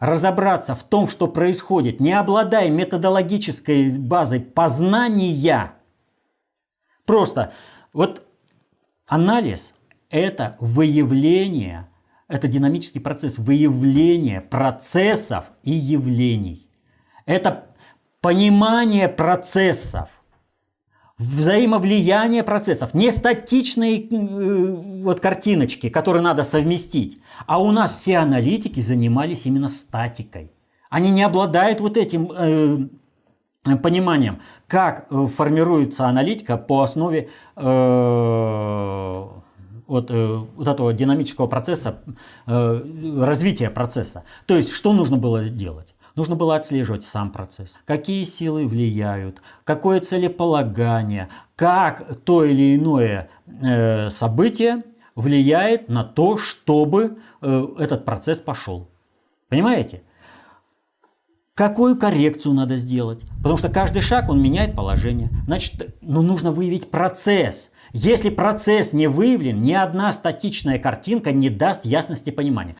разобраться в том, что происходит, не обладая методологической базой познания, просто вот анализ – это выявление, это динамический процесс выявления процессов и явлений. Это понимание процессов, взаимовлияние процессов, не статичные вот картиночки, которые надо совместить. А у нас все аналитики занимались именно статикой. Они не обладают вот этим пониманием, как формируется аналитика по основе вот этого динамического процесса, развития процесса. То есть, что нужно было делать? Нужно было отслеживать сам процесс, какие силы влияют, какое целеполагание, как то или иное событие влияет на то, чтобы этот процесс пошел. Понимаете? Какую коррекцию надо сделать? Потому что каждый шаг, он меняет положение. Значит, нужно выявить процесс. Если процесс не выявлен, ни одна статичная картинка не даст ясности понимания.